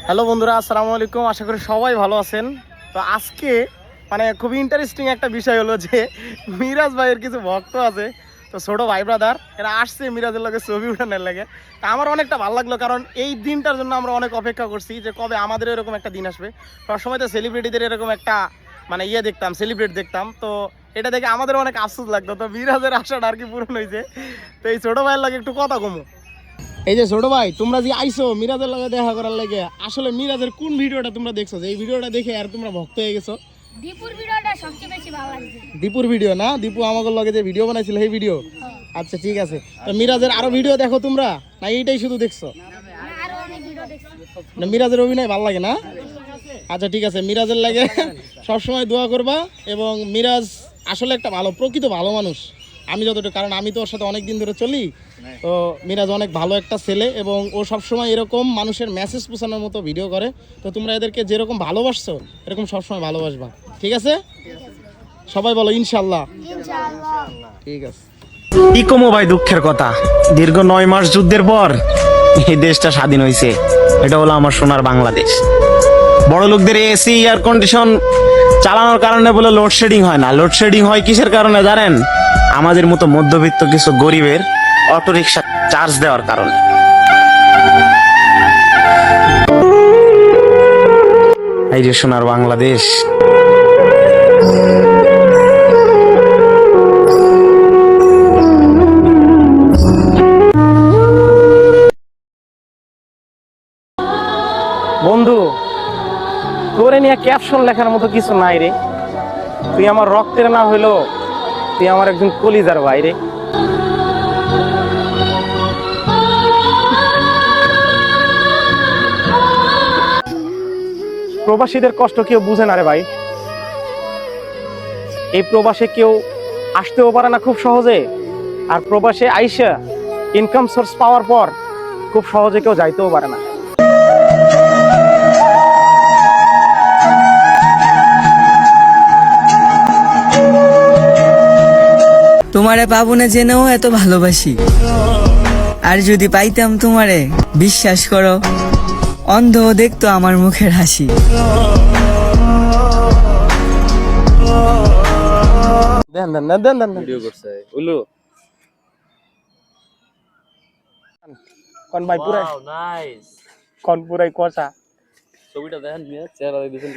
Hello বন্ধুরা, আসসালামু আলাইকুম। আশা করি সবাই ভালো আছেন। তো আজকে খুবই ইন্টারেস্টিং একটা বিষয় হলো যে মিরাজ ভাইয়ের কিছু ভক্ত আছে, তো ছোট ভাই ব্রাদার এরা আসছে মিরাজের লগে ছবি উঠানোর লাগে। তা আমার অনেকটা ভালো লাগলো, কারণ এই দিনটার জন্য আমরা অনেক অপেক্ষা করছি যে কবে আমাদের এরকম একটা দিন আসবে। সবসময় তো সেলিব্রিটিদের এরকম একটা দেখতাম, সেলিব্রেট দেখতাম, তো এটা দেখে আমাদের অনেক আফসোস লাগতো। তো মিরাজের আশাটা আর কি পূরণ হয়েছে। তো এই ছোট ভাইয়ের লাগে একটু কথা কমু। এই যে ছোট ভাই, তোমরা যে আইসো মিরাজের লগে দেখা করার লাগে, আসলে মিরাজের কোন ভিডিওটা তোমরা দেখছো যে এই ভিডিওটা দেখে আর তোমরা ভক্ত হয়ে গেছো? দীপুর ভিডিওটা সবচেয়ে বেশি ভালো লাগছে। দীপুর ভিডিও না? দীপু আমাদের লগে যে ভিডিও বানাইছিল সেই ভিডিও? আচ্ছা ঠিক আছে। তো মিরাজের আরো ভিডিও দেখো তোমরা, না এইটাই শুধু দেখছো? আরো অনেক ভিডিও দেখছি। না মিরাজের অভিনয় ভালো লাগে না? আচ্ছা ঠিক আছে, মিরাজের লাগে সবসময় দোয়া করবা। এবং মিরাজ আসলে একটা প্রকৃত ভালো মানুষ, আমি যতটুকু, কারণ আমি তো ওর সাথে অনেক দিন ধরে চলি। তো মিরাজ অনেক ভালো একটা ছেলে এবং ও সবসময় এরকম মানুষের মেসেজ পৌঁছানোর মতো ভিডিও করে। তো তোমরা এদেরকে যেরকম ভালোবাসছো এরকম সবসময় ভালোবাসবা, ঠিক আছে? সবাই বলো ইনশাল্লাহ। ঠিক আছে। কি কমো ভাই, দুঃখের কথা, দীর্ঘ 9 মাস যুদ্ধের পর এই দেশটা স্বাধীন হয়েছে। এটা হলো আমার সোনার বাংলাদেশ। বড় লোকদের এসি এয়ার কন্ডিশন চালানোর কারণে বলে লোডশেডিং হয় না। লোডশেডিং হয় কিসের কারণে জানেন? আমাদের মতো মধ্যবিত্ত কিছু গরিবের অটোরিকশা চার্জ দেওয়ার কারণে। এই যে সোনার বাংলাদেশ। বন্ধু, তোরে নিয়ে ক্যাপশন লেখার মতো কিছু নাই রে। তুই আমার রক্তের না হইলো তুই আমার একজন কলিজার ভাই রে। প্রবাসীদের কষ্ট কেউ বুঝে না রে ভাই। এই প্রবাসে কেউ আসতেও পারে না খুব সহজে, আর প্রবাসে আইসা ইনকাম সোর্স পাওয়ার পর খুব সহজে কেউ যাইতেও পারে না। তোমারে পাবো না জেনেও এত ভালোবাসি, আর যদি পাইতাম তোমারে, বিশ্বাস করো অন্ধ দেখতো আমার মুখের হাসি। দেন দেন দেন দেন দেন ভিডিও করছে উলু কোন ভাই পুরাই নাইস, কোন পুরাই কষা ছবিটা দেখেন, চেহারা দিয়েছেন।